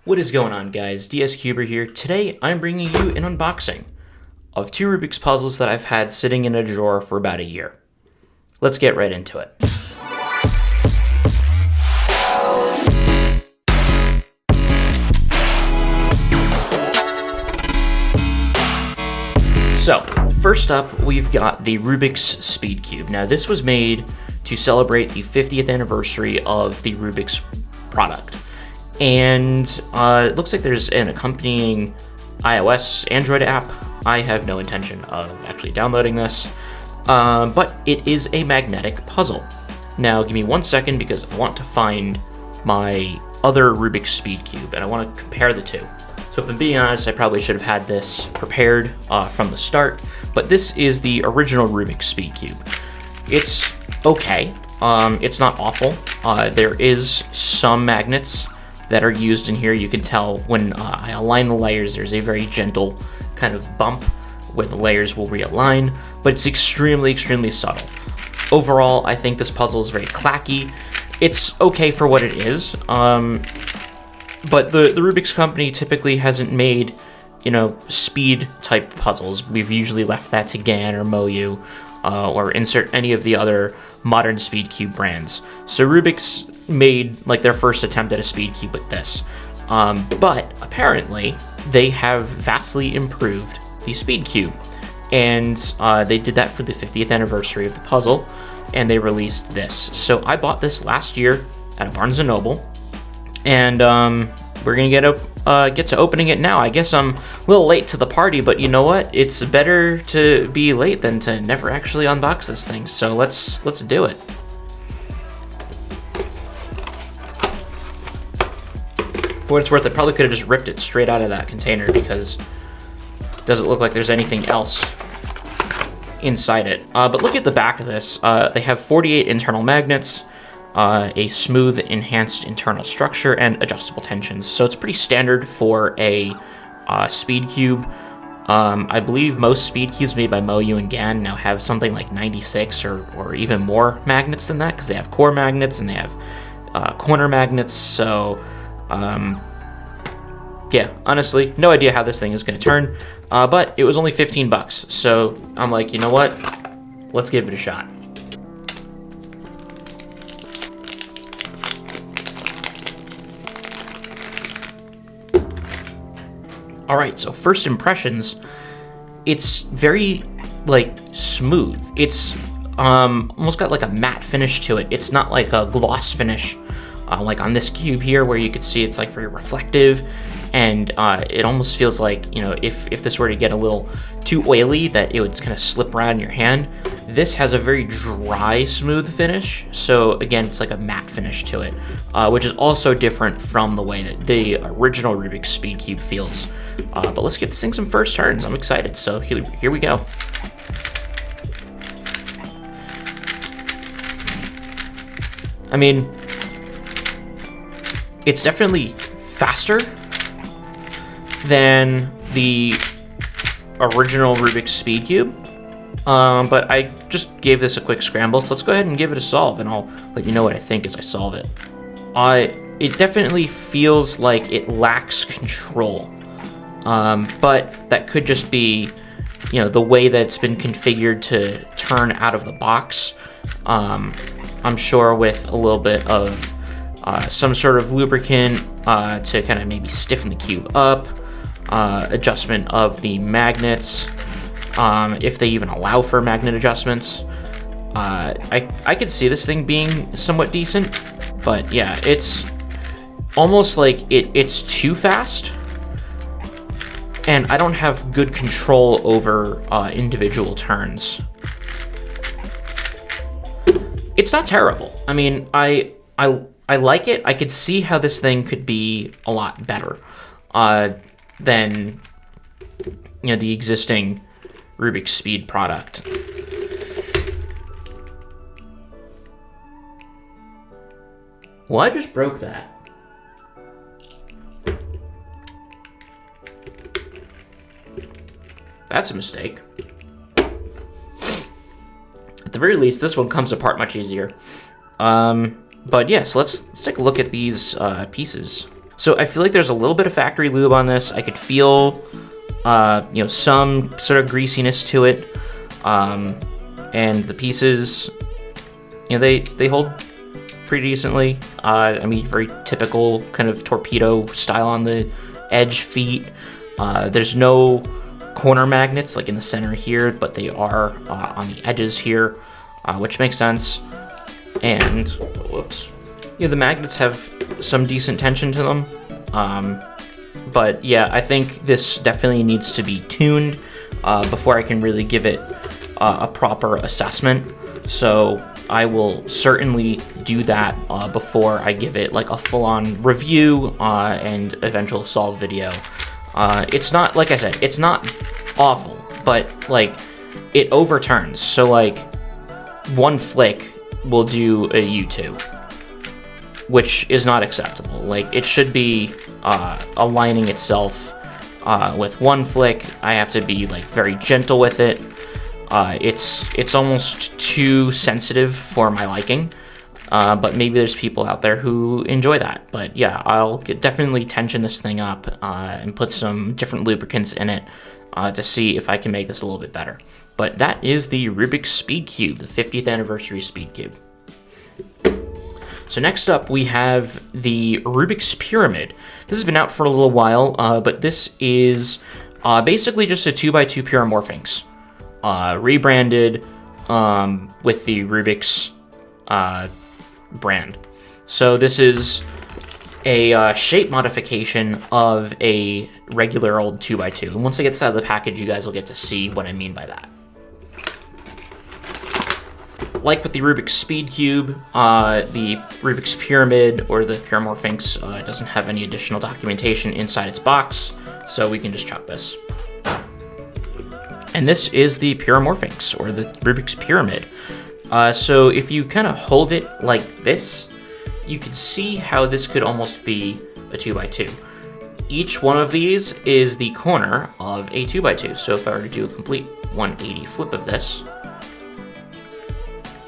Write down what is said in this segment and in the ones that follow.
What is going on, guys? DSCuber here. Today I'm bringing you an unboxing of two Rubik's puzzles that I've had sitting in a drawer for about a year. Let's get right into it. So, first up, we've got the Rubik's SpeedCube. Now, this was made to celebrate the 50th anniversary of the Rubik's product. And it looks like there's an accompanying iOS, Android app. I have no intention of actually downloading this, but it is a magnetic puzzle. Now, give me 1 second because I want to find my other Rubik's SpeedCube, and I want to compare the two. So if I'm being honest, I probably should have had this prepared from the start, but this is the original Rubik's SpeedCube. It's okay. It's not awful. There is some magnets that are used in here. You can tell when I align the layers, there's a very gentle kind of bump where the layers will realign, but it's extremely, extremely subtle. Overall, I think this puzzle is very clacky. It's okay for what it is, but the Rubik's company typically hasn't made, speed type puzzles. We've usually left that to GAN or moyu, or insert any of the other modern SpeedCube brands. So Rubik's made like their first attempt at a SpeedCube with this, but apparently they have vastly improved the SpeedCube, and they did that for the 50th anniversary of the puzzle, and they released this. So I bought this last year at a Barnes & Noble, and we're gonna get to opening it now. I guess I'm a little late to the party, but you know what? It's better to be late than to never actually unbox this thing. So let's do it. For what it's worth, I probably could have just ripped it straight out of that container because it doesn't look like there's anything else inside it. But look at the back of this. They have 48 internal magnets, a smooth enhanced internal structure, and adjustable tensions. So it's pretty standard for a SpeedCube. I believe most SpeedCubes made by moyu and GAN now have something like 96 or even more magnets than that, because they have core magnets and they have corner magnets. So yeah, honestly, no idea how this thing is going to turn, but it was only 15 bucks. So I'm like, you know what? Let's give it a shot. All right, so first impressions, it's very smooth. It's almost got like a matte finish to it. It's not like a gloss finish like on this cube here, where you could see it's like very reflective, and it almost feels like, if this were to get a little too oily, that it would kind of slip around your hand. This has a very dry, smooth finish, so again, it's like a matte finish to it, which is also different from the way that the original Rubik's SpeedCube feels. But let's get this thing some first turns. I'm excited, so here we go. I mean, it's definitely faster than the original Rubik's SpeedCube, but I just gave this a quick scramble, so let's go ahead and give it a solve, and I'll let you know what I think as I solve it. It definitely feels like it lacks control, but that could just be, the way that it's been configured to turn out of the box. I'm sure with a little bit of some sort of lubricant to kind of maybe stiffen the cube up, adjustment of the magnets, if they even allow for magnet adjustments. I could see this thing being somewhat decent, but yeah, it's almost like it's too fast, and I don't have good control over individual turns. It's not terrible. I mean, I like it. I could see how this thing could be a lot better than the existing Rubik's Speed product. Well, I just broke that. That's a mistake. At the very least, this one comes apart much easier. But yeah, so let's take a look at these pieces. So I feel like there's a little bit of factory lube on this. I could feel, you know, some sort of greasiness to it. And the pieces, you know, they hold pretty decently. I mean, very typical kind of torpedo style on the edge feet. There's no corner magnets like in the center here, but they are on the edges here, which makes sense. And whoops, yeah, the magnets have some decent tension to them. But yeah, I think this definitely needs to be tuned before I can really give it a proper assessment. So I will certainly do that before I give it like a full-on review and eventual solve video. It's not, like I said, it's not awful, but like it overturns. So like one flick will do a U2, which is not acceptable. Like it should be aligning itself with one flick. I have to be like very gentle with it. It's almost too sensitive for my liking, but maybe there's people out there who enjoy that. But yeah, I'll definitely tension this thing up and put some different lubricants in it to see if I can make this a little bit better. But that is the Rubik's Speed Cube, the 50th anniversary Speed Cube. So next up we have the Rubik's Pyramid. This has been out for a little while, but this is basically just a 2x2 pyramorphinx. Rebranded with the Rubik's brand. So this is a shape modification of a regular old 2x2. And once I get this out of the package, you guys will get to see what I mean by that. Like with the Rubik's Speed Cube, the Rubik's Pyramid or the pyramorphinx doesn't have any additional documentation inside its box, so we can just chuck this. And this is the pyramorphinx, or the Rubik's Pyramid. So if you kind of hold it like this, you can see how this could almost be a 2x2. Each one of these is the corner of a 2x2. So if I were to do a complete 180 flip of this,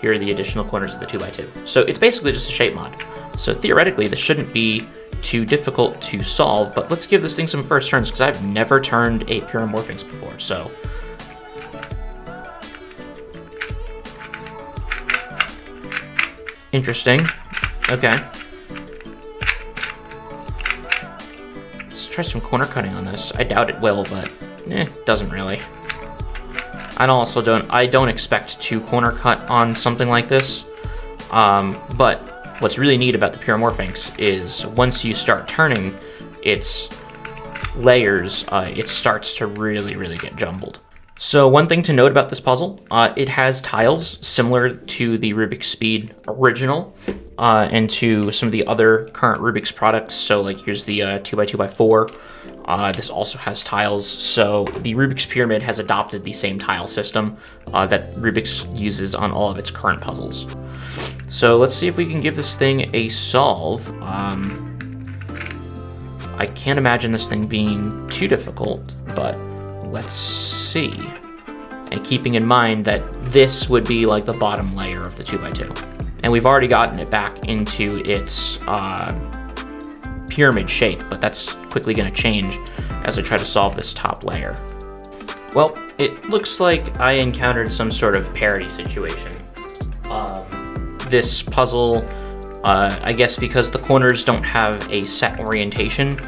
here are the additional corners of the 2x2. So it's basically just a shape mod. So theoretically, this shouldn't be too difficult to solve, but let's give this thing some first turns because I've never turned a pyramorphinx before. So interesting. Okay. Let's try some corner cutting on this. I doubt it will, but doesn't really. I don't expect to corner cut on something like this. But what's really neat about the pyramorphinx is once you start turning its layers, it starts to really get jumbled. So one thing to note about this puzzle, it has tiles similar to the Rubik's Speed original and to some of the other current Rubik's products. So like here's the 2x2x4. This also has tiles. So the Rubik's Pyramid has adopted the same tile system that Rubik's uses on all of its current puzzles. So let's see if we can give this thing a solve. I can't imagine this thing being too difficult, but let's see. And keeping in mind that this would be like the bottom layer of the 2x2. And we've already gotten it back into its pyramid shape, but that's quickly going to change as I try to solve this top layer. Well, it looks like I encountered some sort of parity situation. This puzzle, I guess because the corners don't have a set orientation,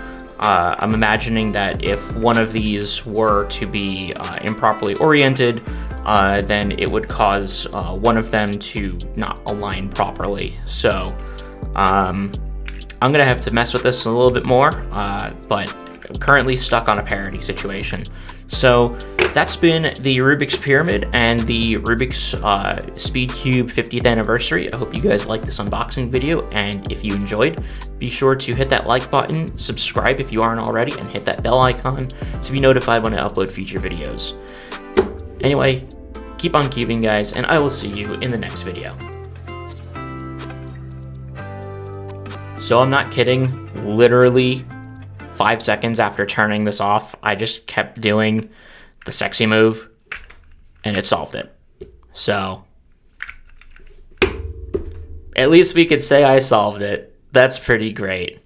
I'm imagining that if one of these were to be improperly oriented, then it would cause one of them to not align properly. So I'm gonna have to mess with this a little bit more, but I'm currently stuck on a parity situation. So that's been the Rubik's Pyramid and the Rubik's Speed Cube 50th anniversary. I hope you guys liked this unboxing video, and if you enjoyed, be sure to hit that like button, subscribe if you aren't already, and hit that bell icon to be notified when I upload future videos. Anyway, keep on cubing, guys, and I will see you in the next video. So I'm not kidding, literally 5 seconds after turning this off, I just kept doing the sexy move, and it solved it. So, at least we could say I solved it. That's pretty great.